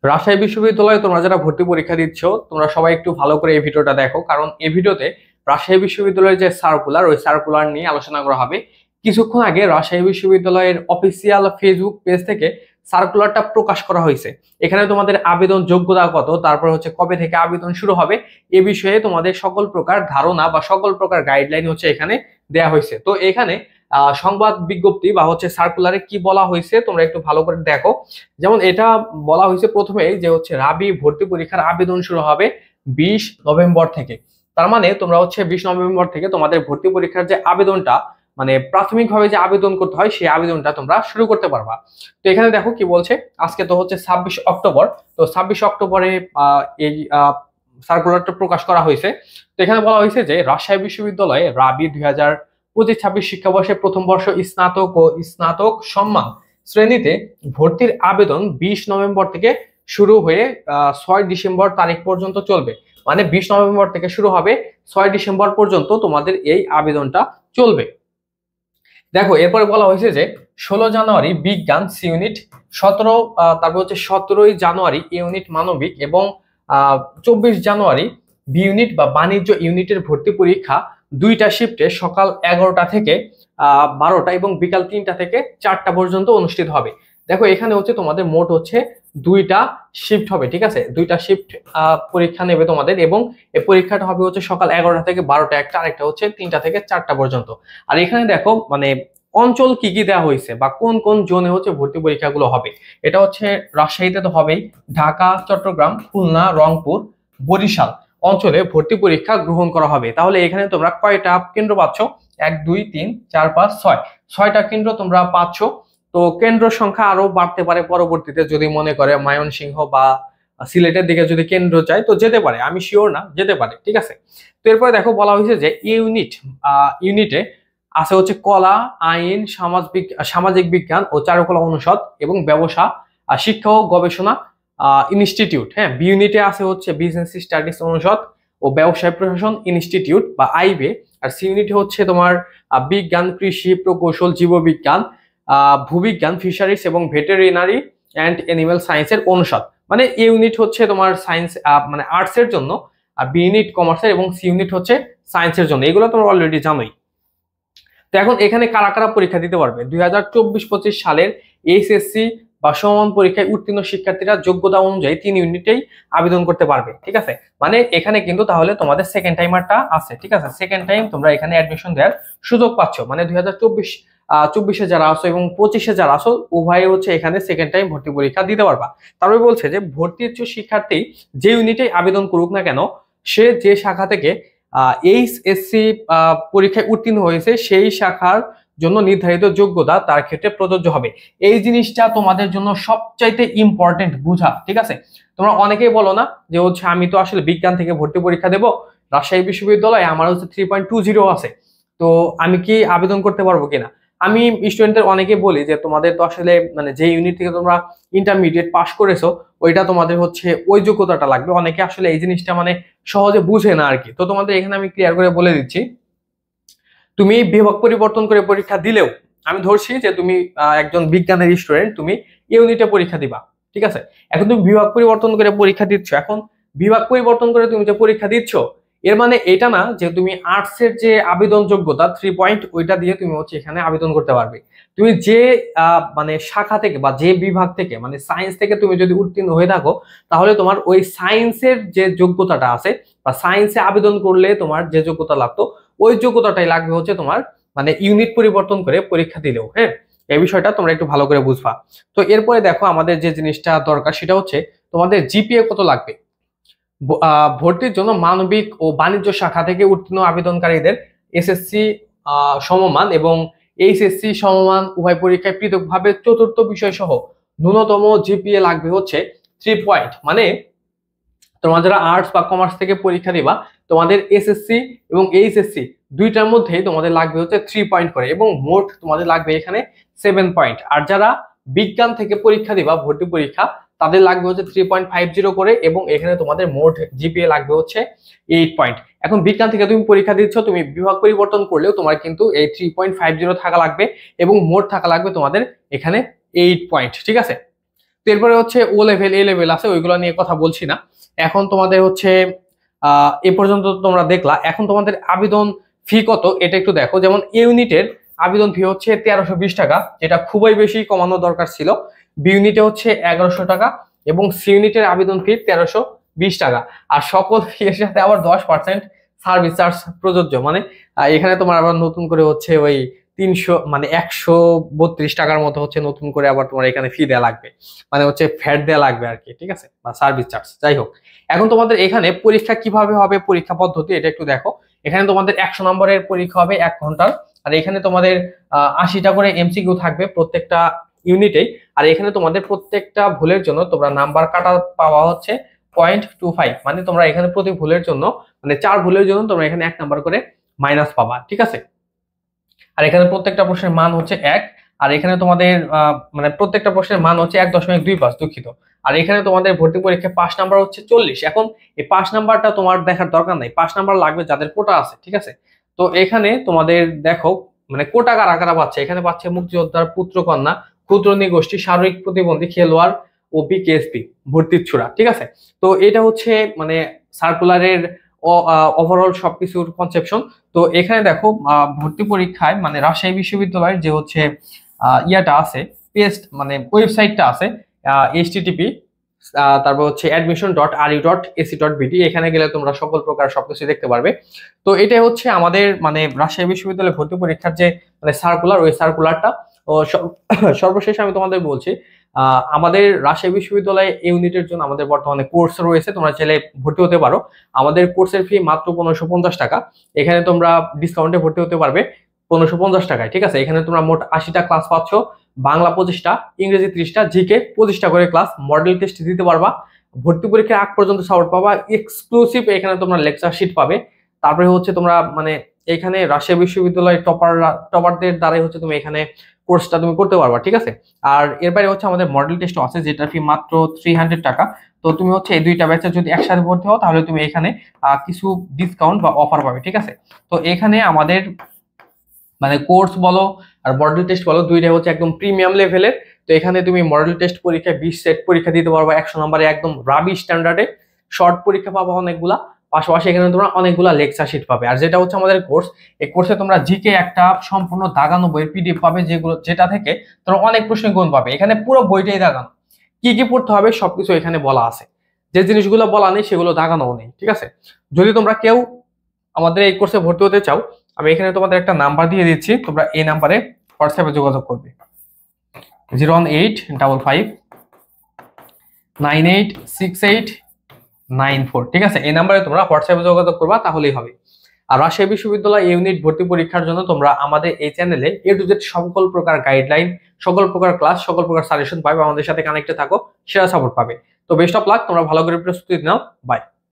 রাজশাহী বিশ্ববিদ্যালয়ে তোমরা যারা ভর্তি পরীক্ষা দিচ্ছ তোমরা সবাই একটু ভালো করে এই ভিডিওটা দেখো, কারণ এই ভিডিওতে রাজশাহী বিশ্ববিদ্যালয়ের যে সার্কুলার ওই সার্কুলার নিয়ে আলোচনা করা হবে। কিছুক্ষণ আগে রাজশাহী বিশ্ববিদ্যালয়ের অফিসিয়াল ফেসবুক পেজ থেকে সার্কুলারটা প্রকাশ করা হয়েছে। এখানে তোমাদের আবেদন যোগ্যতা কত, তারপর হচ্ছে কবে থেকে আবেদন শুরু হবে, এ বিষয়ে তোমাদের সকল প্রকার ধারণা বা সকল প্রকার গাইডলাইন হচ্ছে এখানে দেয়া হয়েছে। তো এখানে সংবাদ বিজ্ঞপ্তি বা হচ্ছে সার্কুলারে কি বলা হয়েছে তোমরা একটু ভালো করে দেখো। যেমন এটা বলা হয়েছে প্রথমে যে হচ্ছে রাবি ভর্তি পরীক্ষার আবেদন শুরু হবে 20 নভেম্বর থেকে। তার মানে তোমরা হচ্ছে 20 নভেম্বর থেকে তোমাদের ভর্তি পরীক্ষার যে আবেদনটা মানে প্রাথমিকভাবে যে আবেদন করতে হয় সেই আবেদনটা তোমরা শুরু করতে পারবা। তো এখানে দেখো কি বলছে, আজকে তো হচ্ছে 26 অক্টোবর। তো 26 অক্টোবরে এই সার্কুলারটা প্রকাশ করা হয়েছে। তো এখানে বলা হয়েছে যে রাজশাহী বিশ্ববিদ্যালয়ে রাবি 2025-26 শিক্ষাবর্ষে প্রথম বর্ষ স্নাতক ও স্নাতক সম্মান শ্রেণীতে ভর্তির আবেদন 20 নভেম্বর থেকে শুরু হয়ে 6 ডিসেম্বর তারিখ পর্যন্ত চলবে। মানে 20 নভেম্বর থেকে শুরু হবে, 6 ডিসেম্বর পর্যন্ত তোমাদের এই আবেদনটা চলবে। দেখো এরপরে বলা হয়েছে যে 16 জানুয়ারি বিজ্ঞান সি ইউনিট, 17 তারপর হচ্ছে 17ই জানুয়ারি এ ইউনিট মানবিক এবং 24 জানুয়ারি বি ইউনিট বা বাণিজ্য ইউনিটের ভর্তি পরীক্ষা দুইটা শিফটে সকাল 11টা থেকে 12টা এবং বিকাল 3টা থেকে 4টা পর্যন্ত অনুষ্ঠিত হবে। দেখো এখানে হচ্ছে তোমাদের মোট হচ্ছে দুইটা শিফট হবে, ঠিক আছে, দুইটা শিফট পরীক্ষা নেবে তোমাদের এবং এই পরীক্ষাটা হবে হচ্ছে সকাল 11টা থেকে 12টা একটা, আরেকটা হচ্ছে 3টা থেকে 4টা পর্যন্ত। আর এখানে দেখো মানে অঞ্চল কি কি দেওয়া হয়েছে বা কোন কোন জোনে হচ্ছে ভর্তি পরীক্ষাগুলো হবে। এটা হচ্ছে রাজশাহীতে তো হবেই, ঢাকা, চট্টগ্রাম, খুলনা, রংপুর, বরিশাল অঞ্চলে ভর্তি পরীক্ষা গ্রহণ করা হবে। তাহলে এখানে তোমরা কয়টা কেন্দ্র পাচ্ছ? 1 2 3 4 5 6, 6টা কেন্দ্র তোমরা পাচ্ছ। তো কেন্দ্র সংখ্যা আরো বাড়তে পারে পরবর্তীতে, যদি মনে করে ময়মনসিংহ বা সিলেটের দিকে যদি কেন্দ্র চাই তো যেতে পারে, আমি শিওর না, যেতে পারে, ঠিক আছে। তো এরপরে দেখো বলা হয়েছে যে ইউনিটে আছে হচ্ছে কলা, আইন, সামাজিক বিজ্ঞান ও চারুকলা অনুষদ এবং ব্যবসা শিক্ষা ও গবেষণা ইনস্টিটিউট। হ্যাঁ, বি ইউনিটে আছে হচ্ছে বিজনেস স্টাডিজ অনুষদ ও ব্যবসায় প্রশাসন ইনস্টিটিউট বা আইবে। আর সি ইউনিটে হচ্ছে তোমার বিজ্ঞান, কৃষি, প্রকৌশল, জীববিজ্ঞান, ভূবিজ্ঞান, ফিশারিজ এবং ভেটেরিনারি অ্যান্ড অ্যানিমাল সায়েন্সের অনুষদ। মানে এ ইউনিট হচ্ছে তোমার সায়েন্স মানে আর্টস এর জন্য, আর বি ইউনিট কমার্সের এবং সি ইউনিট হচ্ছে সায়েন্সের জন্য। এগুলো তোমরা অলরেডি জানোই। তো এখন এখানে কারা কারা পরীক্ষা দিতে পারবে? 2024-25 সালের এইচএসসি বা সমমান পরীক্ষায় উত্তীর্ণ শিক্ষার্থীরা যোগ্যতা অনুযায়ী 3 ইউনিটেই আবেদন করতে পারবে, ঠিক আছে। মানে এখানে কিন্তু তাহলে তোমাদের সেকেন্ড টাইমারটা আছে, ঠিক আছে, সেকেন্ড টাইম তোমরা এখানে অ্যাডমিশন দেওয়ার সুযোগ পাচ্ছ। মানে 2024-24 যারা আসো এবং 25-এ যারা আসো উভয়ে হচ্ছে এখানে সেকেন্ড টাইম ভর্তি পরীক্ষা দিতে পারবা। তারপরে বলছে যে ভর্তি ইচ্ছুক শিক্ষার্থী যে ইউনিটেই আবেদন করুক না কেন, সে যে শাখা থেকে এইচএসসি পরীক্ষায় উত্তীর্ণ হয়েছে সেই শাখার জন্য নির্ধারিত যোগ্যতা তার ক্ষেত্রে প্রযোজ্য হবে। এই জিনিসটা তোমাদের জন্য সবচাইতে ইম্পর্টেন্ট বুঝা, ঠিক আছে। তোমরা অনেকেই বলো না যে হচ্ছে আমি তো আসলে বিজ্ঞান থেকে ভর্তি পরীক্ষা দেব, রাজশাহী বিশ্ববিদ্যালয়ে আমার হচ্ছে 3.20 আছে, তো আমি কি আবেদন করতে পারবো কিনা? আমি স্টুডেন্টদের অনেকে বলি যে তোমাদের তো আসলে মানে যে ইউনিট থেকে তোমরা ইন্টারমিডিয়েট পাস করেছো ওইটা তোমাদের হচ্ছে ওই যোগ্যতাটা লাগবে। অনেকে আসলে এই জিনিসটা মানে সহজে বুঝে না আর কি। তো তোমাদের এখানে আমি ক্লিয়ার করে বলে দিচ্ছি, তুমি বিভাগ পরিবর্তন করে পরীক্ষা দিলেও, আমি ধরছি যে তুমি একজন বিজ্ঞানের স্টুডেন্ট, তুমি ইউনিটে পরীক্ষা দিবা, ঠিক আছে। এখন তুমি বিভাগ পরিবর্তন করে পরীক্ষা দিচ্ছ, এখন বিভাগ পরিবর্তন করে তুমি যে পরীক্ষা দিচ্ছ এর মানে এটা না যে তুমি আর্টস এর যে আবেদন যোগ্যতা 3 পয়েন্ট ওইটা দিয়ে তুমি হচ্ছে এখানে আবেদন করতে পারবে। তুমি যে মানে শাখা থেকে বা যে বিভাগ থেকে মানে সায়েন্স থেকে তুমি যদি উত্তীর্ণ হয়ে থাকো তাহলে তোমার ওই সায়েন্সের যে যোগ্যতাটা আছে বা সায়েন্সে আবেদন করলে তোমার যে যোগ্যতা লাগতো ওই যোগ্যতাটাই লাগবে হচ্ছে তোমার মানে ইউনিট পরিবর্তন করে পরীক্ষা দিলেও। হ্যাঁ, এই বিষয়টা তোমরা একটু ভালো করে বুঝবা। তো এরপরে দেখো আমাদের যে জিনিসটা দরকার সেটা হচ্ছে তোমাদের জিপিএ কত লাগবে। ভর্তির জন্য মানবিক ও বাণিজ্য শাখা থেকে উত্তীর্ণ আবেদনকারীদের এসএসসি সমমান এবং এইচএসসি সমমান উভয় পরীক্ষায় পৃথকভাবে চতুর্থ বিষয় সহ ন্যূনতম জিপিএ লাগবে হচ্ছে 3 পয়েন্ট। মানে তোমরা যারা আর্টস বা কমার্স থেকে পরীক্ষা দিবা তোমাদের এসএসসি এবং এইচএসসি দুইটার মধ্যেই তোমাদের লাগবে হচ্ছে 3 পয়েন্ট করে এবং মোট তোমাদের লাগবে এখানে 7 পয়েন্ট। আর যারা বিজ্ঞান থেকে পরীক্ষা দিবা ভর্তি পরীক্ষা তাদের লাগবে হচ্ছে 3.50 করে এবং এখানে তোমাদের মোট জিপিএ লাগবে হচ্ছে 8 পয়েন্ট। এখন বিজ্ঞান থেকে তুমি পরীক্ষা দিচ্ছ, তুমি বিভাগ পরিবর্তন করলেও তোমার কিন্তু এই 3.50 থাকা লাগবে এবং মোট থাকা লাগবে তোমাদের এখানে 8 পয়েন্ট, ঠিক আছে। তো এরপরে হচ্ছে ও লেভেল এ লেভেল আছে, ওইগুলো নিয়ে কথা বলছি না। এখন তোমাদের হচ্ছে এ পর্যন্ত তোমরা দেখলা, এখন তোমাদের আবেদন ফি কত এটা একটু দেখো। যেমন এ ইউনিটের আবেদন ফি হচ্ছে 1320 টাকা, যেটা খুবই বেশি কমানো দরকার ছিল। বি ইউনিটে হচ্ছে 1100 টাকা এবং সি ইউনিটের আবেদন ফি 1320 টাকা। আর সকল ফি এর সাথে আবার 10% সার্ভিস চার্জ প্রযোজ্য। মানে এখানে তোমার আবার নতুন করে হচ্ছে ওই 300 মানে 132 টাকার মতো হচ্ছে নতুন করে আবার তোমার এখানে ফি দেওয়া লাগবে, মানে হচ্ছে ফ্যাট দেওয়া লাগবে আর কি, ঠিক আছে, বা সার্ভিস চার্জ, যাই হোক। এখন তোমাদের এখানে পরীক্ষা কিভাবে হবে, পরীক্ষা পদ্ধতি এটা একটু দেখো। এখানে তোমাদের 100 নম্বরের পরীক্ষা হবে 1 ঘন্টার। আর এখানে তোমাদের 80টা করে এমসিকিউ থাকবে প্রত্যেকটা ইউনিটেই। আর এখানে তোমাদের প্রত্যেকটা ভুলের জন্য তোমরা নাম্বার কাটা পাওয়া হচ্ছে 0.25, মানে তোমরা এখানে প্রতি ভুলের জন্য মানে 4 ভুলের জন্য তোমরা এখানে 1 নাম্বার করে মাইনাস পাবা, ঠিক আছে। আর এখানে প্রত্যেকটা প্রশ্নের মান হচ্ছে 1। আর এখানে তোমাদের মানে প্রত্যেকটা প্রশ্নের মান হচ্ছে 1.25, দুঃখিত। আর এখানে তোমাদের ভর্তি পরীক্ষা পাস নাম্বার হচ্ছে 40। এখন এই পাস নাম্বারটা তোমার দেখার দরকার নাই, পাস নাম্বার লাগবে যাদের কোটা আছে, ঠিক আছে। তো এখানে তোমাদের দেখো মানে কোটা কারা কারা পাচ্ছে। এখানে পাচ্ছে মুক্তিযোদ্ধার পুত্র কন্যা, ক্ষুদ্র নিগোষ্ঠী, শারীরিক প্রতিবন্ধী, খেলোয়াড়, ওপি, কেএসপি, ভর্তির ছুড়া, ঠিক আছে। তো এটা হচ্ছে মানে সার্কুলারের ওভারঅল সবকিছুর কনসেপশন। তো এখানে দেখো ভর্তি পরীক্ষায় মানে রাজশাহী বিশ্ববিদ্যালয়ের যে হচ্ছে ইয়াটা আছে, পেস্ট মানে ওয়েবসাইটটা আছে, http তারপর হচ্ছে admission.ru.ac.bd, এখানে গেলে তোমরা সকল প্রকার সবকিছু দেখতে পারবে। তো এটাই হচ্ছে আমাদের মানে রাজশাহী বিশ্ববিদ্যালয়ে ভর্তি পরীক্ষার যে মানে সার্কুলার, ওই সার্কুলারটা। ও সর্বশেষ আমি তোমাদের বলছি, আমাদের রাজশাহী বিশ্ববিদ্যালয়ে ইউনিটের জন্য আমাদের বর্তমানে কোর্স রয়েছে, তোমরা চাইলে ভর্তি হতে পারো। আমাদের কোর্সের ফি মাত্র 1550 টাকা। এখানে তোমরা ডিসকাউন্টে ভর্তি হতে পারবে 1550 টাকায়, ঠিক আছে। এখানে তোমরা মোট 80টা ক্লাস পাচ্ছ, বাংলা 25টা, ইংরেজি 30টা, জিকে 25টা করে ক্লাস, মডেল টেস্ট দিতে পারবা, ভর্তি পরীক্ষার আগ পর্যন্ত সাপোর্ট পাবা, এক্সক্লুসিভ এখানে তোমরা লেকচার শিট পাবে। তারপরে হচ্ছে তোমরা মানে এখানে রাজশাহী বিশ্ববিদ্যালয়ের টপারদের দ্বারাই হচ্ছে তুমি এখানে কোর্সটা তুমি করতে পারবা, ঠিক আছে। আর এর বাইরে হচ্ছে আমাদের মডেল টেস্টও আছে, যেটার ফি মাত্র 300 টাকা। তো তুমি হচ্ছে এই দুইটা ব্যাচে যদি একসাথে ভর্তি হও তাহলে তুমি এখানে কিছু ডিসকাউন্ট বা অফার পাবে, ঠিক আছে। তো এখানে আমাদের মানে কোর্স বলো আর মডেল টেস্ট বলো, দুইটাই হচ্ছে একদম প্রিমিয়াম লেভেলের। তো এখানে তুমি মডেল টেস্ট পরীক্ষায় 20 সেট পরীক্ষা দিতে পারবা 100 নম্বরে, একদম রাবি স্ট্যান্ডার্ডে। শর্ট পরীক্ষা পাবা অনেকগুলা, পাশাপাশি এখানে তোমরা অনেকগুলা লেকচার শিট পাবে। আর যেটা হচ্ছে আমাদের কোর্স, এই কোর্সে তোমরা জিকে একটা সম্পূর্ণ দাগানো বইয়ের পিডিএফ পাবে, যেটা থেকে তোমরা অনেক প্রশ্ন গুণ পাবে। এখানে পুরো বইটাই দাগানো, কি কি পড়তে হবে সবকিছু এখানে বলা আছে। যে জিনিসগুলো বলা নেই সেগুলো দাগানোও নেই, ঠিক আছে। যদি তোমরা কেউ আমাদের এই কোর্সে ভর্তি হতে চাও, আমি এখানে তোমাদের একটা নাম্বার দিয়ে দিচ্ছি, তোমরা এই নাম্বারে হোয়াটসঅ্যাপে যোগাযোগ করবে, 01855986894, ঠিক আছে। এই নাম্বারে তোমরা হোয়াটসঅ্যাপে যোগাযোগ করবা, তাহলেই হবে। আর রাজশাহী বিশ্ববিদ্যালয় ইউনিট ভর্তি পরীক্ষার জন্য তোমরা আমাদের এই চ্যানেলে এ টু জেড সকল প্রকার গাইডলাইন, সকল প্রকার ক্লাস, সকল প্রকার সাজেশন পাবে। আমাদের সাথে কানেক্টে থাকো, সেরা সাপোর্ট পাবে। তো বেস্ট অফ লাক, তোমরা ভালো করে প্রস্তুতি নাও। বাই।